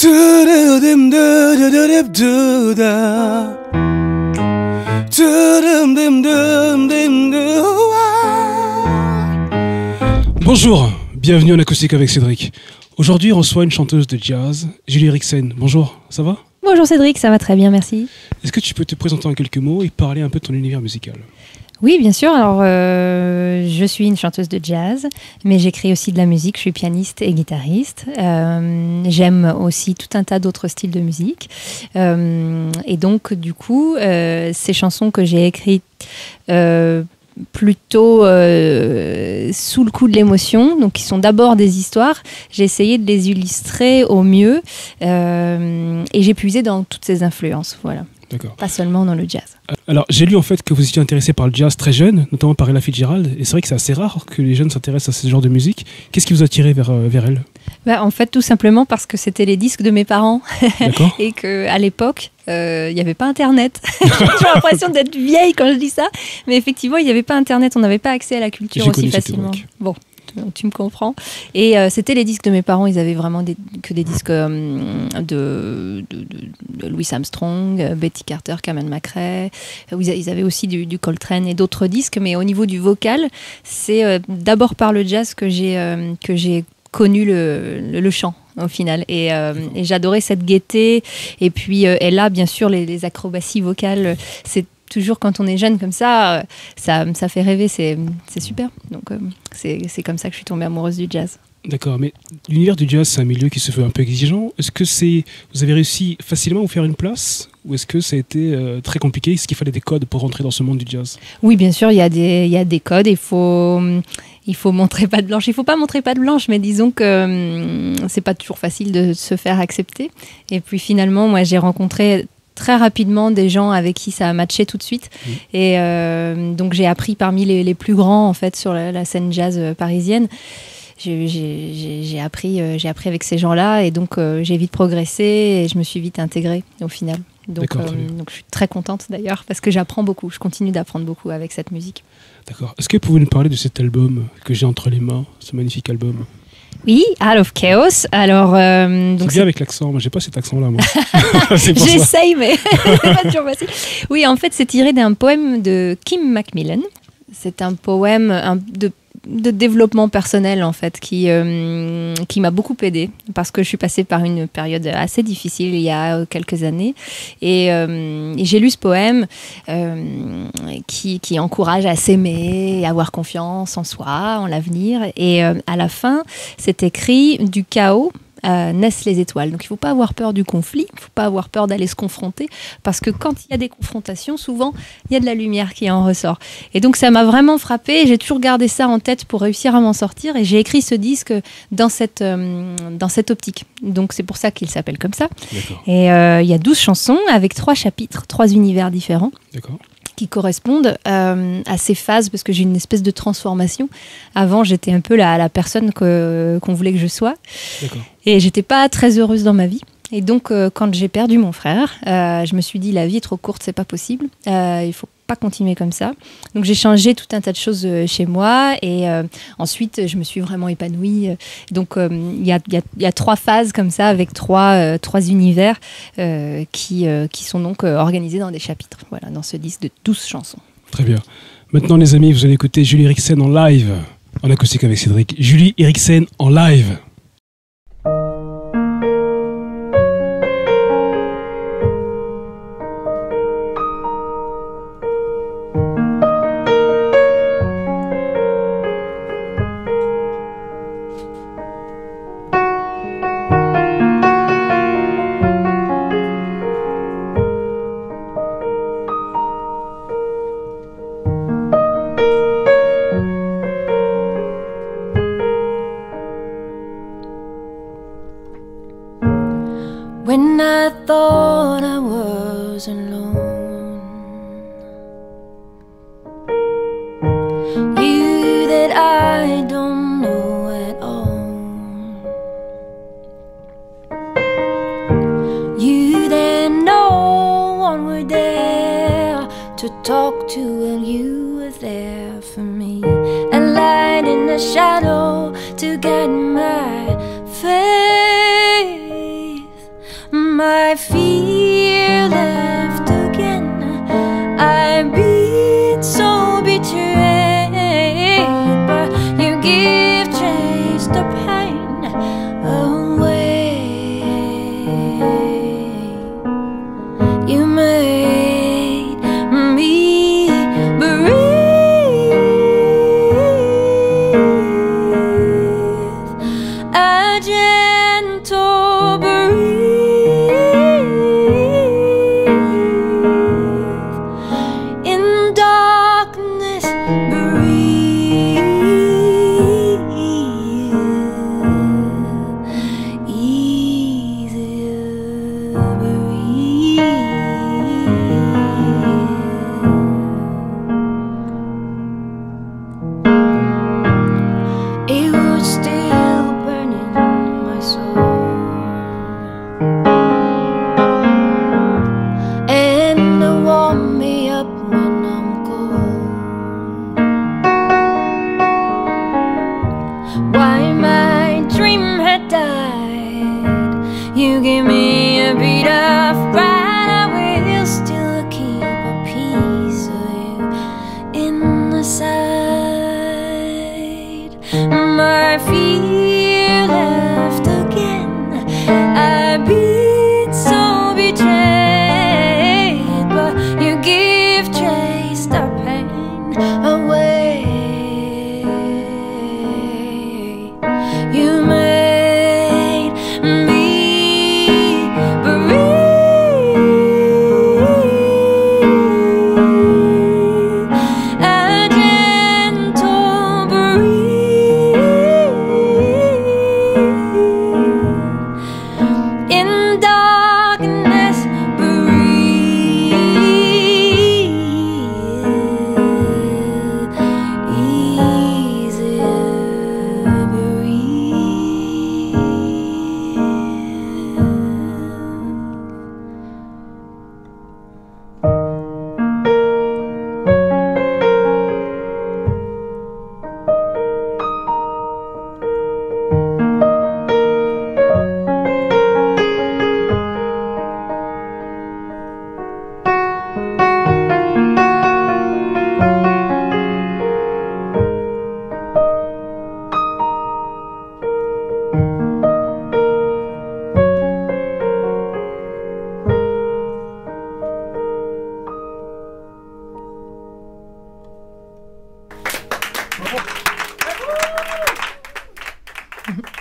Bonjour, bienvenue en acoustique avec Cédric. Aujourd'hui, on reçoit une chanteuse de jazz, Julie Eriksen. Bonjour, ça va? Bonjour Cédric, ça va très bien, merci. Est-ce que tu peux te présenter en quelques mots et parler un peu de ton univers musical? Oui, bien sûr. Alors, je suis une chanteuse de jazz, mais j'écris aussi de la musique. Je suis pianiste et guitariste. J'aime aussi tout un tas d'autres styles de musique. Et donc, du coup, ces chansons que j'ai écrites plutôt sous le coup de l'émotion, donc qui sont d'abord des histoires, j'ai essayé de les illustrer au mieux et j'ai puisé dans toutes ces influences. Voilà. D'accord. Pas seulement dans le jazz. Alors, j'ai lu en fait que vous étiez intéressé par le jazz très jeune, notamment par Ella Fitzgerald, et c'est vrai que c'est assez rare que les jeunes s'intéressent à ce genre de musique. Qu'est-ce qui vous a attiré vers elle? En fait, tout simplement parce que c'était les disques de mes parents D'accord. et qu'à l'époque, il n'y avait pas Internet. J'ai l'impression d'être vieille quand je dis ça, mais effectivement, il n'y avait pas Internet, on n'avait pas accès à la culture aussi facilement. Bon. Donc, tu me comprends. Et c'était les disques de mes parents. Ils avaient vraiment que des disques de Louis Armstrong, Betty Carter, Carmen McRae. Ils avaient aussi du Coltrane et d'autres disques. Mais au niveau du vocal, c'est d'abord par le jazz que j'ai connu le chant au final. Et j'adorais cette gaieté. Et puis, elle a bien sûr les acrobaties vocales. C'est toujours quand on est jeune comme ça fait rêver, c'est super. Donc c'est comme ça que je suis tombée amoureuse du jazz. D'accord, mais l'univers du jazz, c'est un milieu qui se fait un peu exigeant. Est-ce que vous avez réussi facilement à vous faire une place, ou est-ce que ça a été très compliqué? Est-ce qu'il fallait des codes pour rentrer dans ce monde du jazz? Oui, bien sûr, il y a des codes. Il faut montrer patte blanche. Il faut pas montrer patte blanche, mais disons que c'est pas toujours facile de se faire accepter. Et puis finalement, moi, j'ai rencontré très rapidement des gens avec qui ça a matché tout de suite. Et donc j'ai appris parmi les plus grands en fait sur la scène jazz parisienne. J'ai appris avec ces gens-là et donc j'ai vite progressé et je me suis vite intégrée au final. Donc je suis très contente d'ailleurs parce que j'apprends beaucoup. Je continue d'apprendre beaucoup avec cette musique. D'accord. Est-ce que vous pouvez nous parler de cet album que j'ai entre les mains, ce magnifique album? Oui, Out of Chaos. Alors, donc c'est bien avec l'accent. Moi, j'ai pas cet accent-là, moi. J'essaye, mais c'est pas toujours facile. Oui, en fait, c'est tiré d'un poème de Kim Macmillan. C'est un poème de développement personnel, en fait, qui m'a beaucoup aidée parce que je suis passée par une période assez difficile il y a quelques années. Et j'ai lu ce poème qui encourage à s'aimer, à avoir confiance en soi, en l'avenir. Et à la fin, c'est écrit: du chaos naissent les étoiles. Donc il ne faut pas avoir peur du conflit, il ne faut pas avoir peur d'aller se confronter, parce que quand il y a des confrontations, souvent, il y a de la lumière qui en ressort. Et donc ça m'a vraiment frappée, j'ai toujours gardé ça en tête pour réussir à m'en sortir, et j'ai écrit ce disque dans cette optique. Donc c'est pour ça qu'il s'appelle comme ça. D'accord. Et il y a 12 chansons avec 3 chapitres, 3 univers différents. D'accord. Qui correspondent à ces phases, parce que j'ai une espèce de transformation. Avant, j'étais un peu la personne qu'on voulait que je sois. D'accord. Et j'étais pas très heureuse dans ma vie. Et donc, quand j'ai perdu mon frère, je me suis dit, la vie est trop courte, c'est pas possible. Il faut pas continuer comme ça. Donc, j'ai changé tout un tas de choses chez moi. Et ensuite, je me suis vraiment épanouie. Donc, il y a 3 phases comme ça, avec 3 univers qui sont donc organisés dans des chapitres. Voilà, dans ce disque de 12 chansons. Très bien. Maintenant, les amis, vous allez écouter Julie Eriksen en live, en acoustique avec Cédric. Julie Eriksen en live. When I thought I was alone, you that I don't know at all, you that no one were there to talk to, and you were there for me, a light in the shadow to guide my faith. my fear left again. I've been so betrayed, but you give chase the pain away. You made me breathe, a gentle breeze in darkness. Breathe, easier breathe. It was still burning my soul, and it warmed me up when I'm cold. Why my dream had died, you gave me a bit of pride. I will still keep a piece of you inside. My fear left again. I've been so betrayed, but you give chase the pain away. You made me breathe, a gentle breeze in darkness. Breathe, easier breathe. Bravo.